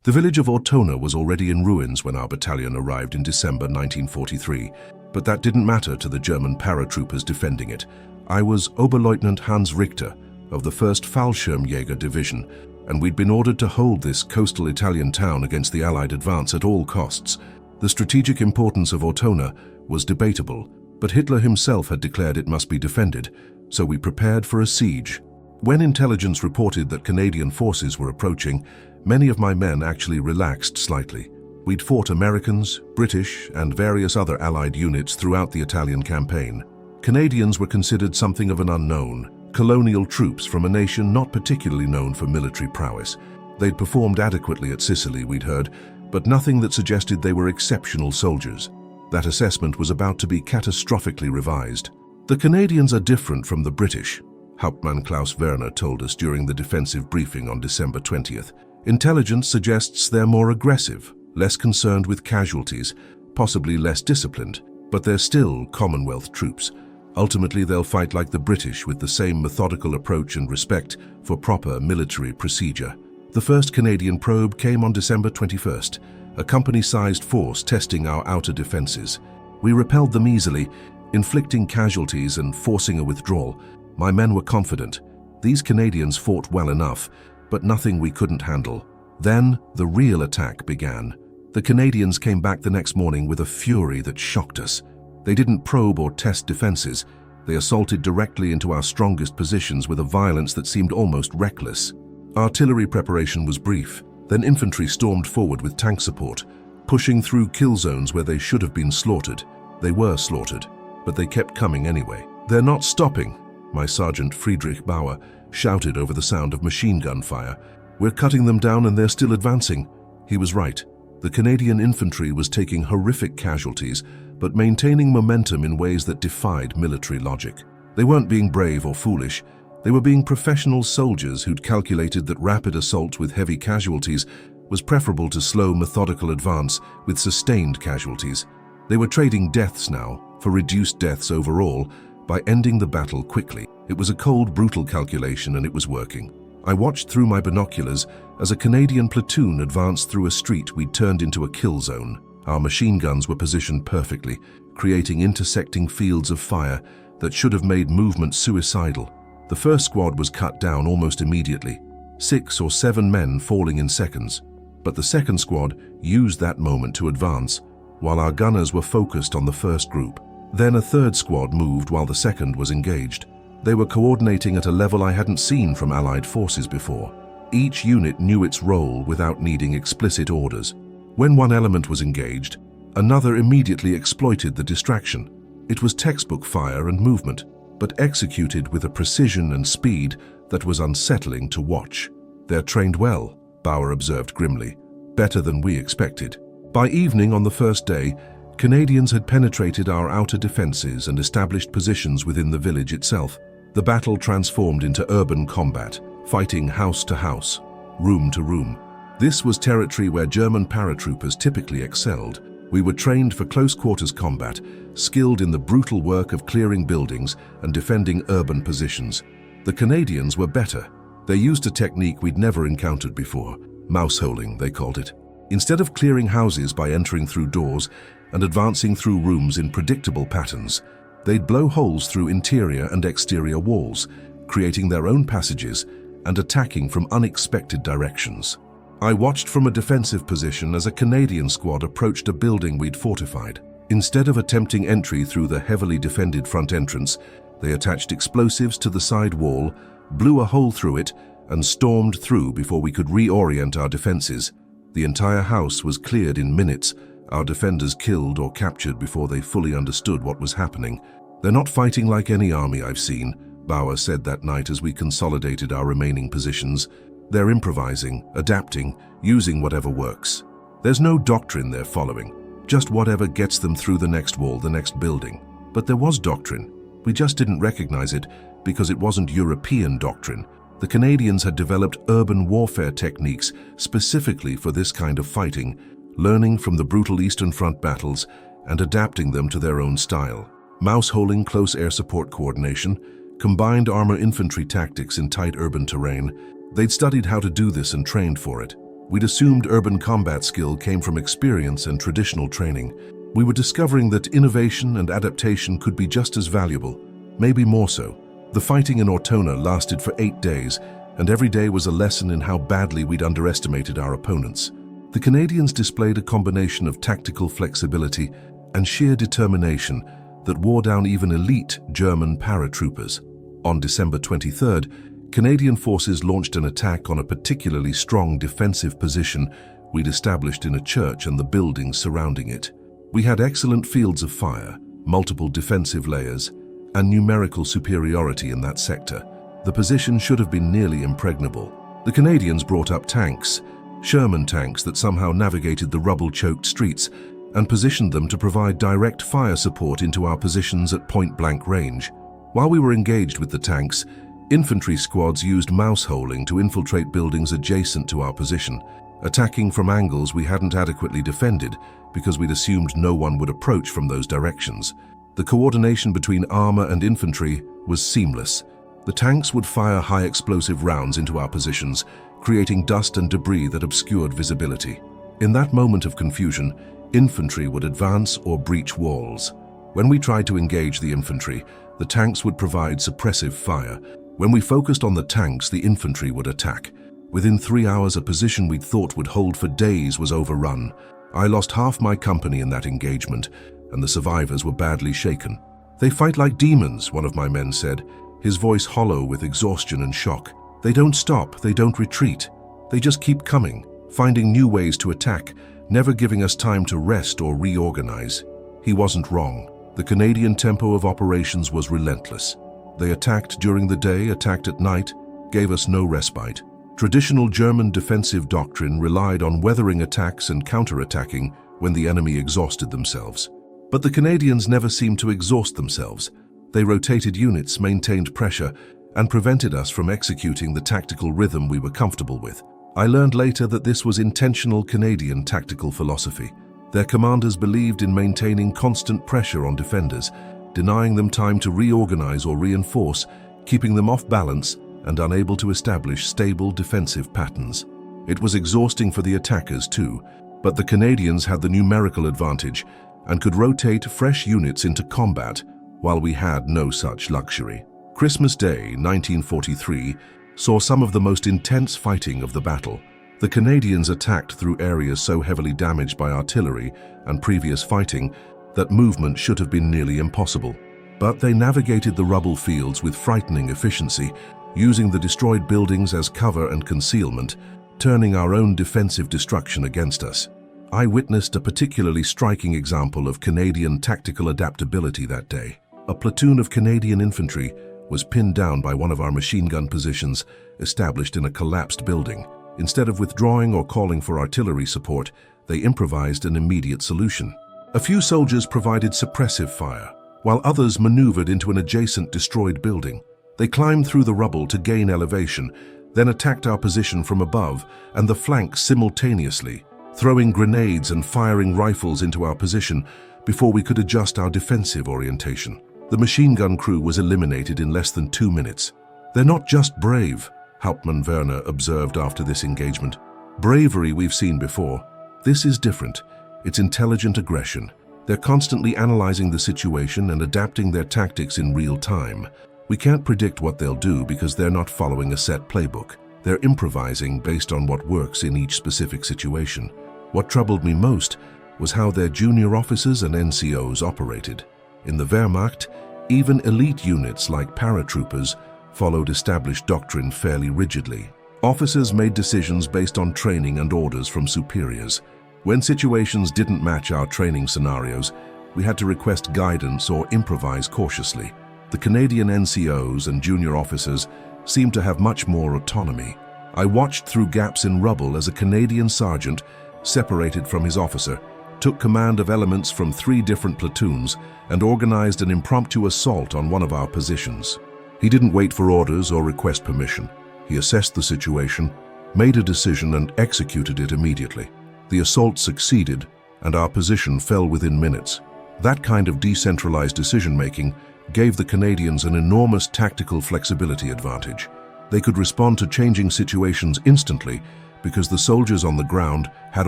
The village of Ortona was already in ruins when our battalion arrived in December 1943, but that didn't matter to the German paratroopers defending it. I was Oberleutnant Hans Richter of the 1st Fallschirmjäger division, and we'd been ordered to hold this coastal Italian town against the Allied advance at all costs. The strategic importance of Ortona was debatable, but Hitler himself had declared it must be defended, so we prepared for a siege. When intelligence reported that Canadian forces were approaching, many of my men actually relaxed slightly. We'd fought Americans, British, and various other Allied units throughout the Italian campaign. Canadians were considered something of an unknown, colonial troops from a nation not particularly known for military prowess. They'd performed adequately at Sicily, we'd heard, but nothing that suggested they were exceptional soldiers. That assessment was about to be catastrophically revised. The Canadians are different from the British, Hauptmann Klaus Werner told us during the defensive briefing on December 20th. Intelligence suggests they're more aggressive, less concerned with casualties, possibly less disciplined, but they're still Commonwealth troops. Ultimately, they'll fight like the British with the same methodical approach and respect for proper military procedure. The first Canadian probe came on December 21st, a company-sized force testing our outer defenses. We repelled them easily, inflicting casualties and forcing a withdrawal. My men were confident. These Canadians fought well enough, but nothing we couldn't handle. Then the real attack began. The Canadians came back the next morning with a fury that shocked us. They didn't probe or test defenses. They assaulted directly into our strongest positions with a violence that seemed almost reckless. Artillery preparation was brief. Then infantry stormed forward with tank support, pushing through kill zones where they should have been slaughtered. They were slaughtered, but they kept coming anyway. "They're not stopping," my Sergeant Friedrich Bauer shouted over the sound of machine gun fire. "We're cutting them down and they're still advancing." He was right. The Canadian infantry was taking horrific casualties, but maintaining momentum in ways that defied military logic. They weren't being brave or foolish. They were being professional soldiers who'd calculated that rapid assault with heavy casualties was preferable to slow, methodical advance with sustained casualties. They were trading deaths now for reduced deaths overall by ending the battle quickly. It was a cold, brutal calculation, and it was working. I watched through my binoculars as a Canadian platoon advanced through a street we'd turned into a kill zone. Our machine guns were positioned perfectly, creating intersecting fields of fire that should have made movement suicidal. The first squad was cut down almost immediately, 6 or 7 men falling in seconds. But the second squad used that moment to advance, while our gunners were focused on the first group. Then a third squad moved while the second was engaged. They were coordinating at a level I hadn't seen from Allied forces before. Each unit knew its role without needing explicit orders. When one element was engaged, another immediately exploited the distraction. It was textbook fire and movement, but executed with a precision and speed that was unsettling to watch. "They're trained well," Bauer observed grimly. "Better than we expected." By evening on the first day, Canadians had penetrated our outer defenses and established positions within the village itself. The battle transformed into urban combat, fighting house to house, room to room. This was territory where German paratroopers typically excelled. We were trained for close-quarters combat, skilled in the brutal work of clearing buildings and defending urban positions. The Canadians were better. They used a technique we'd never encountered before, mouse-holing, they called it. Instead of clearing houses by entering through doors and advancing through rooms in predictable patterns, they'd blow holes through interior and exterior walls, creating their own passages and attacking from unexpected directions. I watched from a defensive position as a Canadian squad approached a building we'd fortified. Instead of attempting entry through the heavily defended front entrance, they attached explosives to the side wall, blew a hole through it, and stormed through before we could reorient our defenses. The entire house was cleared in minutes, our defenders killed or captured before they fully understood what was happening. "They're not fighting like any army I've seen," Bauer said that night as we consolidated our remaining positions. "They're improvising, adapting, using whatever works. There's no doctrine they're following, just whatever gets them through the next wall, the next building." But there was doctrine. We just didn't recognize it because it wasn't European doctrine. The Canadians had developed urban warfare techniques specifically for this kind of fighting, learning from the brutal Eastern Front battles and adapting them to their own style. Mouse-holing close air support coordination, combined armor infantry tactics in tight urban terrain. They'd studied how to do this and trained for it. We'd assumed urban combat skill came from experience and traditional training. We were discovering that innovation and adaptation could be just as valuable, maybe more so. The fighting in Ortona lasted for 8 days, and every day was a lesson in how badly we'd underestimated our opponents. The Canadians displayed a combination of tactical flexibility and sheer determination that wore down even elite German paratroopers. On December 23rd, Canadian forces launched an attack on a particularly strong defensive position we'd established in a church and the buildings surrounding it. We had excellent fields of fire, multiple defensive layers, and numerical superiority in that sector. The position should have been nearly impregnable. The Canadians brought up tanks, Sherman tanks that somehow navigated the rubble-choked streets and positioned them to provide direct fire support into our positions at point-blank range. While we were engaged with the tanks, infantry squads used mouse-holing to infiltrate buildings adjacent to our position, attacking from angles we hadn't adequately defended because we'd assumed no one would approach from those directions. The coordination between armor and infantry was seamless. The tanks would fire high-explosive rounds into our positions, creating dust and debris that obscured visibility. In that moment of confusion, infantry would advance or breach walls. When we tried to engage the infantry, the tanks would provide suppressive fire. When we focused on the tanks, the infantry would attack. Within 3 hours, a position we'd thought would hold for days was overrun. I lost half my company in that engagement, and the survivors were badly shaken. "They fight like demons," one of my men said, his voice hollow with exhaustion and shock. "They don't stop, they don't retreat. They just keep coming, finding new ways to attack, never giving us time to rest or reorganize." He wasn't wrong. The Canadian tempo of operations was relentless. They attacked during the day, attacked at night, gave us no respite. Traditional German defensive doctrine relied on weathering attacks and counterattacking when the enemy exhausted themselves. But the Canadians never seemed to exhaust themselves. They rotated units, maintained pressure, and prevented us from executing the tactical rhythm we were comfortable with. I learned later that this was intentional Canadian tactical philosophy. Their commanders believed in maintaining constant pressure on defenders, denying them time to reorganize or reinforce, keeping them off balance and unable to establish stable defensive patterns. It was exhausting for the attackers too, but the Canadians had the numerical advantage and could rotate fresh units into combat while we had no such luxury. Christmas Day, 1943, saw some of the most intense fighting of the battle. The Canadians attacked through areas so heavily damaged by artillery and previous fighting that movement should have been nearly impossible. But they navigated the rubble fields with frightening efficiency, using the destroyed buildings as cover and concealment, turning our own defensive destruction against us. I witnessed a particularly striking example of Canadian tactical adaptability that day. A platoon of Canadian infantry was pinned down by one of our machine gun positions established in a collapsed building. Instead of withdrawing or calling for artillery support, they improvised an immediate solution. A few soldiers provided suppressive fire, while others maneuvered into an adjacent destroyed building. They climbed through the rubble to gain elevation, then attacked our position from above and the flanks simultaneously, throwing grenades and firing rifles into our position before we could adjust our defensive orientation. The machine gun crew was eliminated in less than 2 minutes. "They're not just brave," Hauptmann Werner observed after this engagement. "Bravery we've seen before. This is different. It's intelligent aggression. They're constantly analyzing the situation and adapting their tactics in real time. We can't predict what they'll do because they're not following a set playbook. They're improvising based on what works in each specific situation." What troubled me most was how their junior officers and NCOs operated. In the Wehrmacht, even elite units like paratroopers followed established doctrine fairly rigidly. Officers made decisions based on training and orders from superiors. When situations didn't match our training scenarios, we had to request guidance or improvise cautiously. The Canadian NCOs and junior officers seemed to have much more autonomy. I watched through gaps in rubble as a Canadian sergeant, separated from his officer, took command of elements from 3 different platoons and organized an impromptu assault on one of our positions. He didn't wait for orders or request permission. He assessed the situation, made a decision and executed it immediately. The assault succeeded and our position fell within minutes. That kind of decentralized decision-making gave the Canadians an enormous tactical flexibility advantage. They could respond to changing situations instantly because the soldiers on the ground had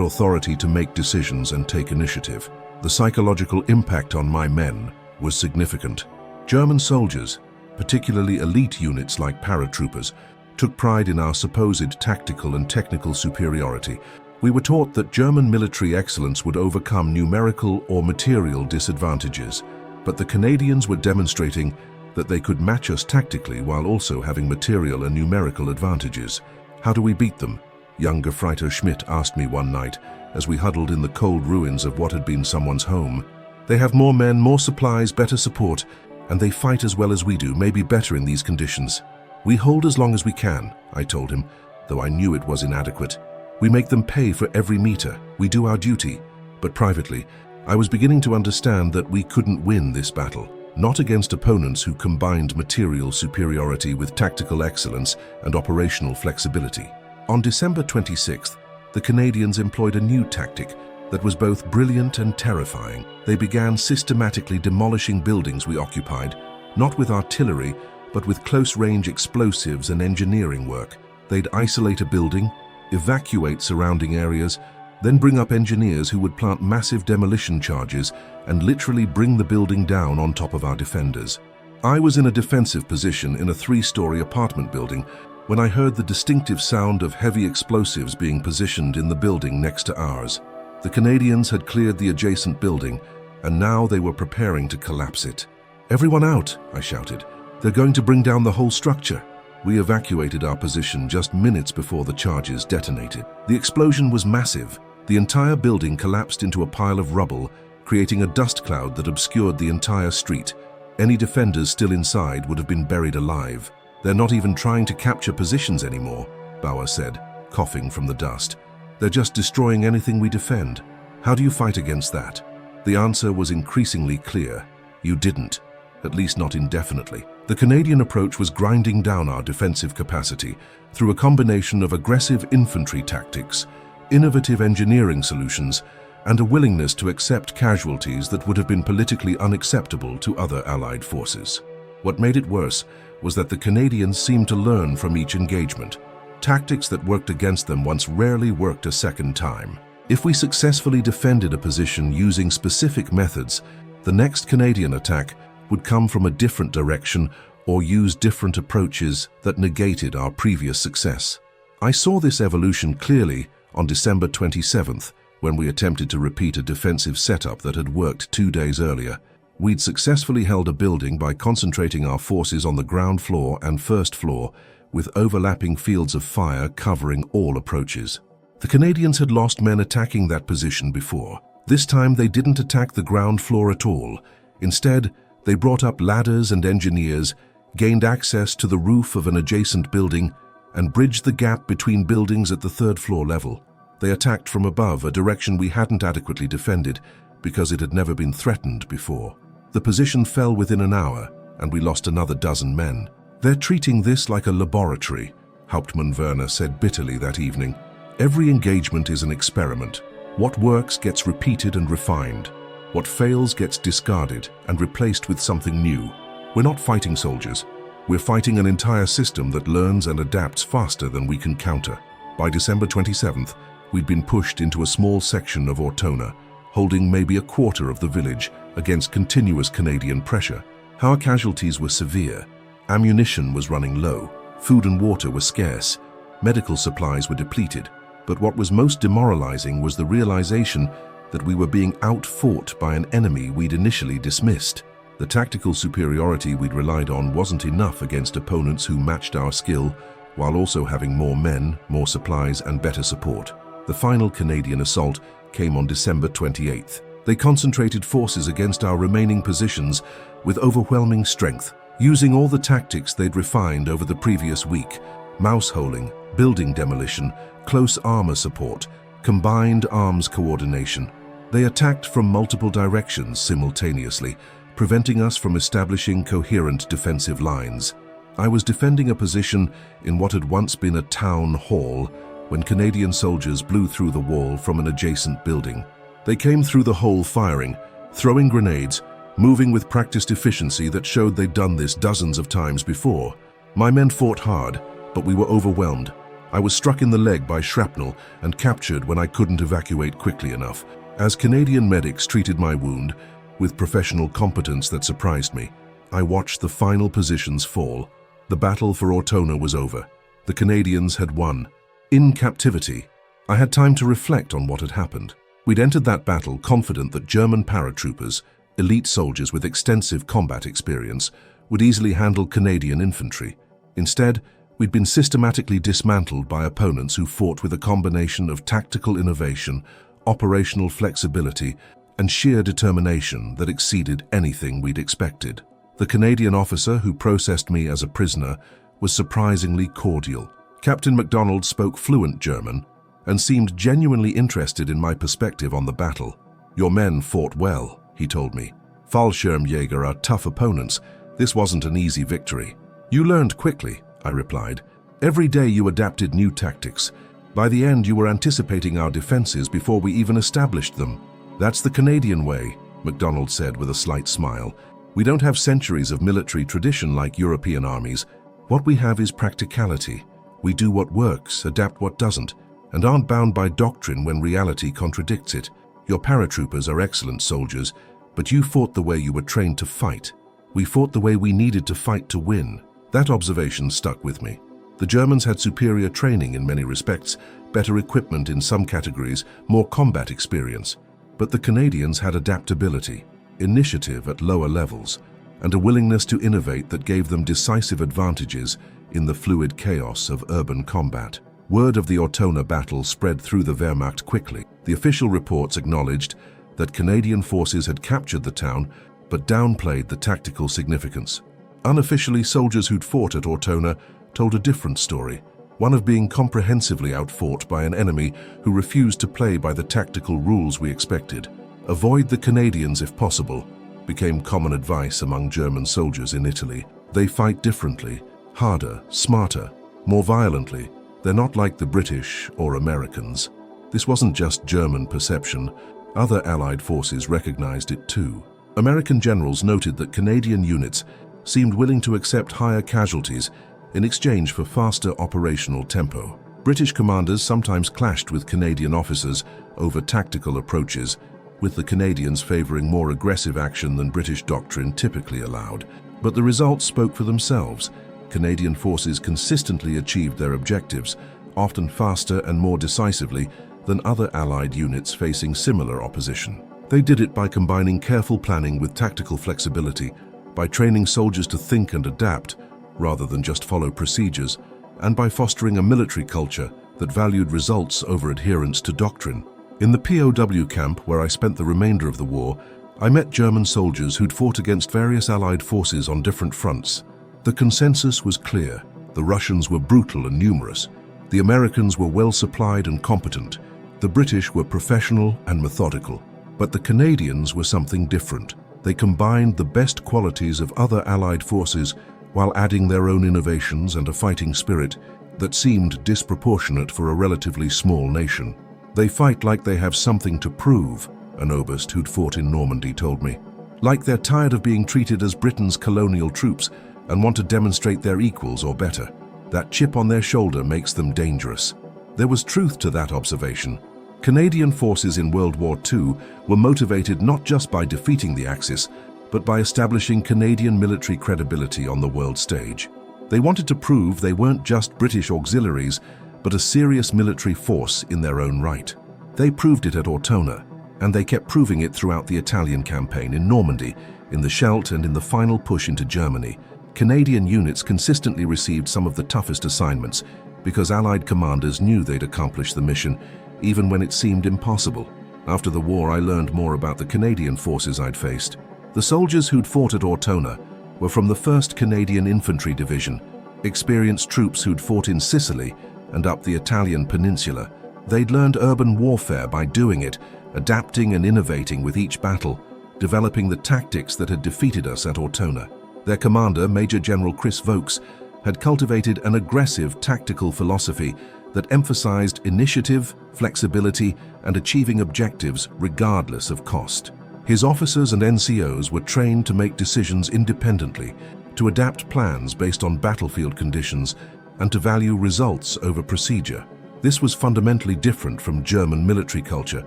authority to make decisions and take initiative. The psychological impact on my men was significant. German soldiers, particularly elite units like paratroopers, took pride in our supposed tactical and technical superiority. We were taught that German military excellence would overcome numerical or material disadvantages, but the Canadians were demonstrating that they could match us tactically while also having material and numerical advantages. How do we beat them? Young Gefreiter Schmidt asked me one night as we huddled in the cold ruins of what had been someone's home. They have more men, more supplies, better support, and they fight as well as we do, maybe better in these conditions. We hold as long as we can, I told him, though I knew it was inadequate. We make them pay for every meter. We do our duty. But privately, I was beginning to understand that we couldn't win this battle, not against opponents who combined material superiority with tactical excellence and operational flexibility. On December 26th, the Canadians employed a new tactic that was both brilliant and terrifying. They began systematically demolishing buildings we occupied, not with artillery, but with close-range explosives and engineering work. They'd isolate a building, evacuate surrounding areas, then bring up engineers who would plant massive demolition charges and literally bring the building down on top of our defenders. I was in a defensive position in a 3-story apartment building when I heard the distinctive sound of heavy explosives being positioned in the building next to ours. The Canadians had cleared the adjacent building, and now they were preparing to collapse it. "Everyone out!" I shouted. "They're going to bring down the whole structure." We evacuated our position just minutes before the charges detonated. The explosion was massive. The entire building collapsed into a pile of rubble, creating a dust cloud that obscured the entire street. Any defenders still inside would have been buried alive. "They're not even trying to capture positions anymore," Bauer said, coughing from the dust. "They're just destroying anything we defend. How do you fight against that?" The answer was increasingly clear. You didn't, at least not indefinitely. The Canadian approach was grinding down our defensive capacity through a combination of aggressive infantry tactics, innovative engineering solutions, and a willingness to accept casualties that would have been politically unacceptable to other Allied forces. What made it worse was that the Canadians seemed to learn from each engagement. Tactics that worked against them once rarely worked a second time. If we successfully defended a position using specific methods, the next Canadian attack would come from a different direction or use different approaches that negated our previous success. I saw this evolution clearly on December 27th, when we attempted to repeat a defensive setup that had worked 2 days earlier. We'd successfully held a building by concentrating our forces on the ground floor and first floor, with overlapping fields of fire covering all approaches. The Canadians had lost men attacking that position before. This time they didn't attack the ground floor at all. Instead, they brought up ladders and engineers, gained access to the roof of an adjacent building, and bridged the gap between buildings at the 3rd floor level. They attacked from above, a direction we hadn't adequately defended because it had never been threatened before. The position fell within an hour, and we lost another dozen men. "They're treating this like a laboratory," Hauptmann Werner said bitterly that evening. "Every engagement is an experiment. What works gets repeated and refined. What fails gets discarded and replaced with something new. We're not fighting soldiers. We're fighting an entire system that learns and adapts faster than we can counter." By December 27th, we'd been pushed into a small section of Ortona, holding maybe a quarter of the village against continuous Canadian pressure. Our casualties were severe. Ammunition was running low. Food and water were scarce. Medical supplies were depleted. But what was most demoralizing was the realization that we were being outfought by an enemy we'd initially dismissed. The tactical superiority we'd relied on wasn't enough against opponents who matched our skill, while also having more men, more supplies, and better support. The final Canadian assault came on December 28th. They concentrated forces against our remaining positions with overwhelming strength, using all the tactics they'd refined over the previous week: mouse-holing, building demolition, close armor support, combined arms coordination. They attacked from multiple directions simultaneously, preventing us from establishing coherent defensive lines. I was defending a position in what had once been a town hall when Canadian soldiers blew through the wall from an adjacent building. They came through the hole firing, throwing grenades, moving with practiced efficiency that showed they'd done this dozens of times before. My men fought hard, but we were overwhelmed. I was struck in the leg by shrapnel and captured when I couldn't evacuate quickly enough. As Canadian medics treated my wound with professional competence that surprised me, I watched the final positions fall. The battle for Ortona was over. The Canadians had won. In captivity, I had time to reflect on what had happened. We'd entered that battle confident that German paratroopers, elite soldiers with extensive combat experience, would easily handle Canadian infantry. Instead, we'd been systematically dismantled by opponents who fought with a combination of tactical innovation, operational flexibility, and sheer determination that exceeded anything we'd expected. The Canadian officer who processed me as a prisoner was surprisingly cordial. Captain MacDonald spoke fluent German and seemed genuinely interested in my perspective on the battle. "Your men fought well," he told me. "Fallschirmjäger are tough opponents. This wasn't an easy victory." "You learned quickly," I replied. "Every day you adapted new tactics. By the end, you were anticipating our defenses before we even established them." "That's the Canadian way," MacDonald said with a slight smile. "We don't have centuries of military tradition like European armies. What we have is practicality. We do what works, adapt what doesn't, and aren't bound by doctrine when reality contradicts it. Your paratroopers are excellent soldiers, but you fought the way you were trained to fight. We fought the way we needed to fight to win." That observation stuck with me. The Germans had superior training in many respects, better equipment in some categories, more combat experience. But the Canadians had adaptability, initiative at lower levels, and a willingness to innovate that gave them decisive advantages in the fluid chaos of urban combat. Word of the Ortona battle spread through the Wehrmacht quickly. The official reports acknowledged that Canadian forces had captured the town, but downplayed the tactical significance. Unofficially, soldiers who'd fought at Ortona told a different story, one of being comprehensively outfought by an enemy who refused to play by the tactical rules we expected. "Avoid the Canadians if possible," became common advice among German soldiers in Italy. "They fight differently, harder, smarter, more violently. They're not like the British or Americans." This wasn't just German perception. Other Allied forces recognized it too. American generals noted that Canadian units seemed willing to accept higher casualties in exchange for faster operational tempo. British commanders sometimes clashed with Canadian officers over tactical approaches, with the Canadians favoring more aggressive action than British doctrine typically allowed. But the results spoke for themselves. Canadian forces consistently achieved their objectives, often faster and more decisively than other Allied units facing similar opposition. They did it by combining careful planning with tactical flexibility, by training soldiers to think and adapt rather than just follow procedures, and by fostering a military culture that valued results over adherence to doctrine. In the POW camp, where I spent the remainder of the war, I met German soldiers who'd fought against various Allied forces on different fronts. The consensus was clear. The Russians were brutal and numerous. The Americans were well supplied and competent. The British were professional and methodical. But the Canadians were something different. They combined the best qualities of other Allied forces while adding their own innovations and a fighting spirit that seemed disproportionate for a relatively small nation. "They fight like they have something to prove," an oberst who'd fought in Normandy told me. "Like they're tired of being treated as Britain's colonial troops and want to demonstrate they're equals or better. That chip on their shoulder makes them dangerous." There was truth to that observation. Canadian forces in World War II were motivated not just by defeating the Axis, but by establishing Canadian military credibility on the world stage. They wanted to prove they weren't just British auxiliaries, but a serious military force in their own right. They proved it at Ortona, and they kept proving it throughout the Italian campaign, in Normandy, in the Scheldt, and in the final push into Germany. Canadian units consistently received some of the toughest assignments because Allied commanders knew they'd accomplish the mission, even when it seemed impossible. After the war, I learned more about the Canadian forces I'd faced. The soldiers who'd fought at Ortona were from the 1st Canadian Infantry Division, experienced troops who'd fought in Sicily and up the Italian peninsula. They'd learned urban warfare by doing it, adapting and innovating with each battle, developing the tactics that had defeated us at Ortona. Their commander, Major General Chris Vokes, had cultivated an aggressive tactical philosophy that emphasized initiative, flexibility, and achieving objectives regardless of cost. His officers and NCOs were trained to make decisions independently, to adapt plans based on battlefield conditions, and to value results over procedure. This was fundamentally different from German military culture,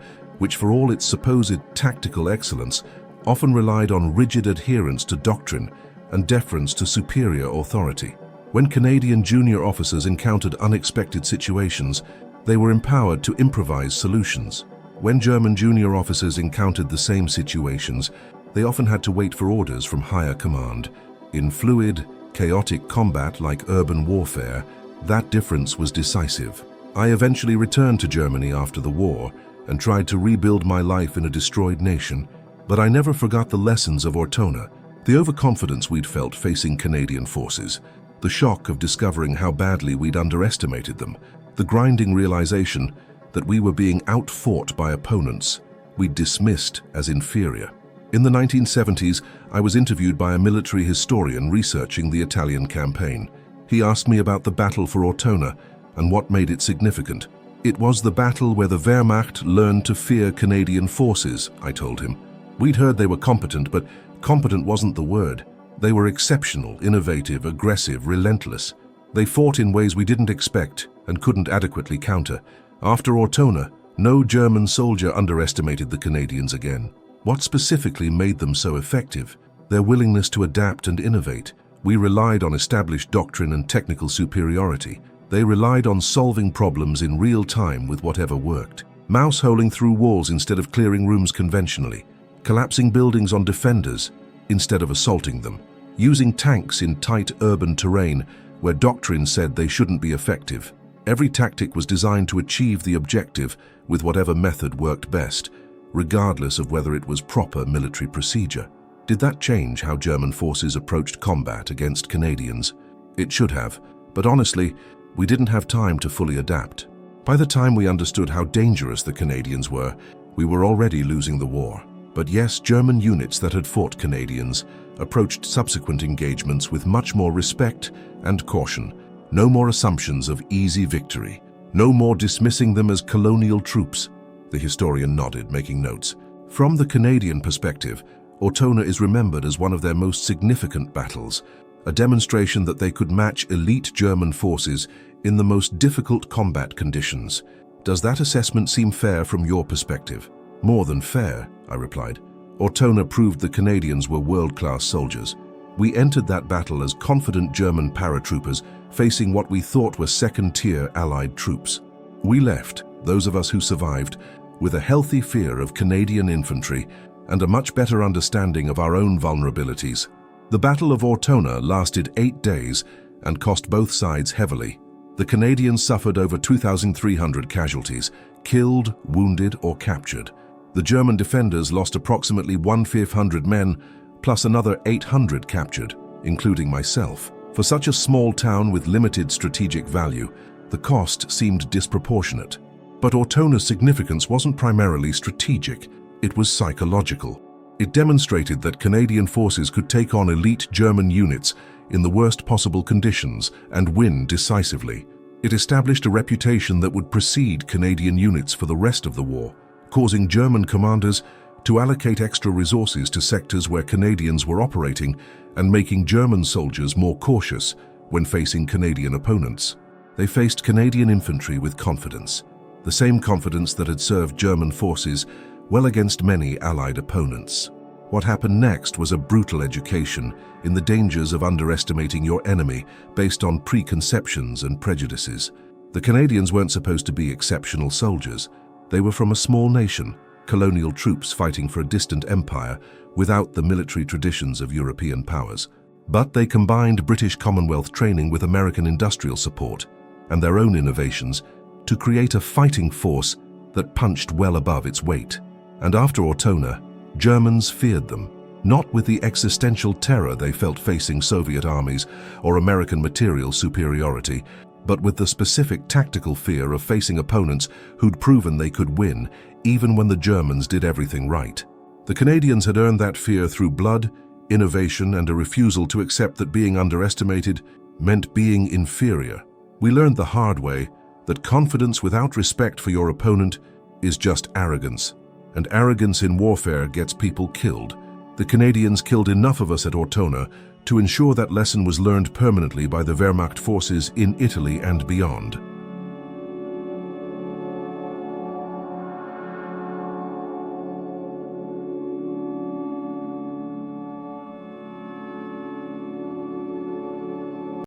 which for all its supposed tactical excellence, often relied on rigid adherence to doctrine and deference to superior authority. When Canadian junior officers encountered unexpected situations, they were empowered to improvise solutions. When German junior officers encountered the same situations, they often had to wait for orders from higher command. In fluid, chaotic combat like urban warfare, that difference was decisive. I eventually returned to Germany after the war and tried to rebuild my life in a destroyed nation, but I never forgot the lessons of Ortona, the overconfidence we'd felt facing Canadian forces, the shock of discovering how badly we'd underestimated them, the grinding realization that we were being outfought by opponents we'd dismissed as inferior. In the 1970s, I was interviewed by a military historian researching the Italian campaign. He asked me about the battle for Ortona and what made it significant. It was the battle where the Wehrmacht learned to fear Canadian forces, I told him. We'd heard they were competent, but competent wasn't the word. They were exceptional, innovative, aggressive, relentless. They fought in ways we didn't expect and couldn't adequately counter. After Ortona, no German soldier underestimated the Canadians again. What specifically made them so effective? Their willingness to adapt and innovate. We relied on established doctrine and technical superiority. They relied on solving problems in real time with whatever worked. Mouse-holing through walls instead of clearing rooms conventionally. Collapsing buildings on defenders instead of assaulting them. Using tanks in tight urban terrain where doctrine said they shouldn't be effective. Every tactic was designed to achieve the objective with whatever method worked best, regardless of whether it was proper military procedure. Did that change how German forces approached combat against Canadians? It should have, but honestly, we didn't have time to fully adapt. By the time we understood how dangerous the Canadians were, we were already losing the war. But yes, German units that had fought Canadians approached subsequent engagements with much more respect and caution. No more assumptions of easy victory. No more dismissing them as colonial troops. The historian nodded, making notes. From the Canadian perspective, Ortona is remembered as one of their most significant battles, a demonstration that they could match elite German forces in the most difficult combat conditions. Does that assessment seem fair from your perspective? More than fair, I replied. Ortona proved the Canadians were world-class soldiers. We entered that battle as confident German paratroopers facing what we thought were second-tier Allied troops. We left, those of us who survived, with a healthy fear of Canadian infantry and a much better understanding of our own vulnerabilities. The Battle of Ortona lasted 8 days and cost both sides heavily. The Canadians suffered over 2,300 casualties, killed, wounded, or captured. The German defenders lost approximately 1,500 men, plus another 800 captured, including myself. For such a small town with limited strategic value, the cost seemed disproportionate. But Ortona's significance wasn't primarily strategic, it was psychological. It demonstrated that Canadian forces could take on elite German units in the worst possible conditions and win decisively. It established a reputation that would precede Canadian units for the rest of the war, causing German commanders to allocate extra resources to sectors where Canadians were operating and making German soldiers more cautious when facing Canadian opponents. They faced Canadian infantry with confidence, the same confidence that had served German forces well against many Allied opponents. What happened next was a brutal education in the dangers of underestimating your enemy based on preconceptions and prejudices. The Canadians weren't supposed to be exceptional soldiers. They were from a small nation, colonial troops fighting for a distant empire without the military traditions of European powers. But they combined British Commonwealth training with American industrial support and their own innovations to create a fighting force that punched well above its weight. And after Ortona, Germans feared them, not with the existential terror they felt facing Soviet armies or American material superiority, but with the specific tactical fear of facing opponents who'd proven they could win, even when the Germans did everything right. The Canadians had earned that fear through blood, innovation, and a refusal to accept that being underestimated meant being inferior. We learned the hard way that confidence without respect for your opponent is just arrogance. And arrogance in warfare gets people killed. The Canadians killed enough of us at Ortona to ensure that lesson was learned permanently by the Wehrmacht forces in Italy and beyond.